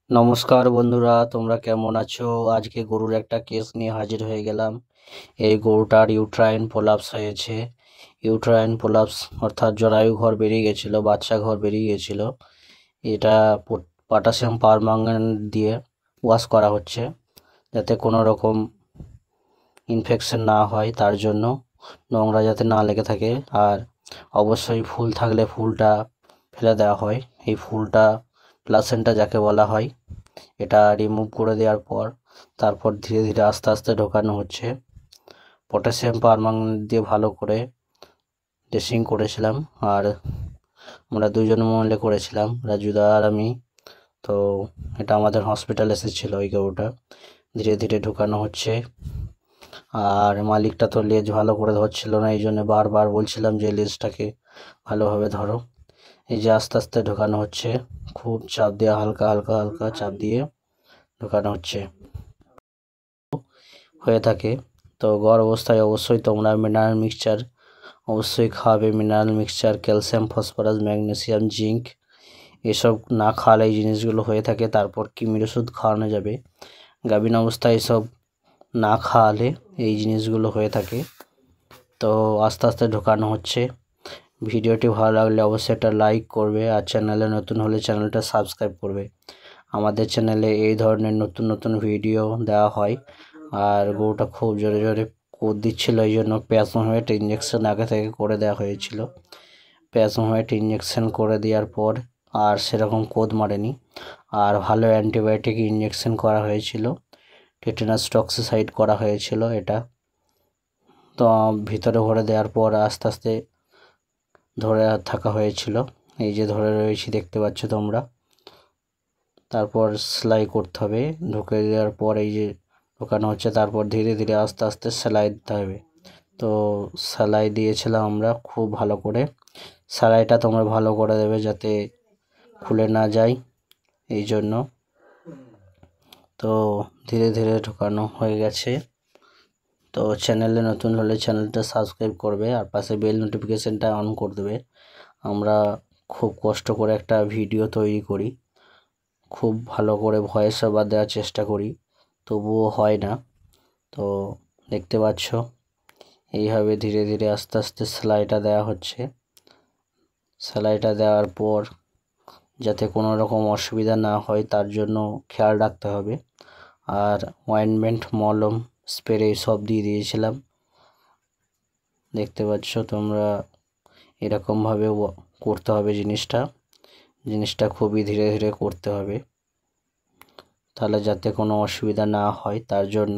নমস্কার বন্ধুরা, তোমরা কেমন আছো? আজকে গরুর একটা কেস নিয়ে হাজির হয়ে গেলাম। এই গরুটার ইউট্রাইন প্রলাপস হয়েছে। ইউট্রাইন প্রলাপস অর্থাৎ জরায়ু ঘর বেরিয়ে গেছিলো, বাচ্চা ঘর বেরিয়ে গেছিলো। এটা পটাশিয়াম পারম্যাঙ্গানেট দিয়ে ওয়াশ করা হচ্ছে, যাতে কোনো রকম ইনফেকশন না হয়, তার জন্য নোংরা যাতে না লেগে থাকে। আর অবশ্যই ফুল থাকলে ফুলটা ফেলে দেওয়া হয়। এই ফুলটা প্লাসেন্টা যাকে বলা হয়, এটা রিমুভ করে দেওয়ার পর তারপর ধীরে ধীরে আস্তে আস্তে ঢোকানো হচ্ছে। পটাশিয়াম পারম্যাঙ্গানেট দিয়ে ভালো করে ড্রেসিং করেছিলাম, আর আমরা দুজন মিলে করেছিলাম, রাজুদা আর আমি। তো এটা আমাদের হসপিটাল এসেছিলো এই গরুটা। ধীরে ধীরে ঢোকানো হচ্ছে, আর মালিকটা তো লেজ ভালো করে ধরছিল না, এই জন্য বারবার বলছিলাম যে লেজটাকে ভালোভাবে ধরো। এই যে আস্তে আস্তে ঢোকানো হচ্ছে, খুব চাপ দিয়ে হালকা হালকা হালকা চাপ দিয়ে ঢোকানো হচ্ছে হয়ে থাকে। তো গড় অবস্থায় অবশ্যই তোমরা মিনারেল মিক্সচার অবশ্যই খাওয়াবে। Mineral mixture, calcium, phosphorus, magnesium, zinc, এসব না খাওয়ালে এই জিনিসগুলো হয়ে থাকে। তারপর কৃমির ওষুধ খাওয়ানো যাবে। গাভীন অবস্থায় এসব না খাওয়ালে এই জিনিসগুলো হয়ে থাকে। তো আস্তে আস্তে ঢোকানো হচ্ছে। ভিডিওটি ভালো লাগলে অবশ্যই একটা লাইক করবে, আর চ্যানেলে নতুন হলে চ্যানেলটা সাবস্ক্রাইব করবে। আমাদের চ্যানেলে এই ধরনের নতুন নতুন ভিডিও দেওয়া হয়। আর গরুটা খুব জোরে জোরে কোদ দিচ্ছিল, এই জন্য প্যাসমোভেট ইঞ্জেকশন আগে থেকে করে দেওয়া হয়েছিল। প্যাসমোভেট ইঞ্জেকশন করে দেওয়ার পর আর সেরকম কোদ মারেনি। আর ভালো অ্যান্টিবায়োটিক ইঞ্জেকশন করা হয়েছিল, টেটানাস টক্সিসাইড করা হয়েছিল এটা। তো ভিতরে ভরে দেওয়ার পর আস্তে আস্তে ধরে থাকা হয়েছিল। এই যে ধরে রয়েছি দেখতে পাচ্ছ তোমরা। তারপর সেলাই করতে হবে, ঢুকে দেওয়ার পর এই যে ঢোকানো হচ্ছে, তারপর ধীরে ধীরে আস্তে আস্তে সেলাই দিতে হবে। তো সেলাই দিয়েছিলাম আমরা খুব ভালো করে। সেলাইটা তোমরা ভালো করে দেবে যাতে খুলে না যায়, এই জন্য। তো ধীরে ধীরে ঢোকানো হয়ে গেছে। তো চ্যানেলে নতুন হলে চ্যানেলটা সাবস্ক্রাইব করবে, আর পাশে বেল নোটিফিকেশানটা অন করে দেবে। আমরা খুব কষ্ট করে একটা ভিডিও তৈরি করি, খুব ভালো করে ভয়েস ওভার দেওয়ার চেষ্টা করি, তবুও হয় না। তো দেখতে পাচ্ছ এইভাবে ধীরে ধীরে আস্তে আস্তে সেলাইটা দেওয়া হচ্ছে। সেলাইটা দেওয়ার পর যাতে কোনো রকম অসুবিধা না হয় তার জন্য খেয়াল রাখতে হবে। আর অয়েনমেন্ট, মলম, স্প্রে সব দিয়ে দিয়েছিলাম। দেখতে পাচ্ছ তোমরা, এরকমভাবে করতে হবে জিনিসটা খুবই ধীরে ধীরে করতে হবে, তাহলে যাতে কোনো অসুবিধা না হয় তার জন্য।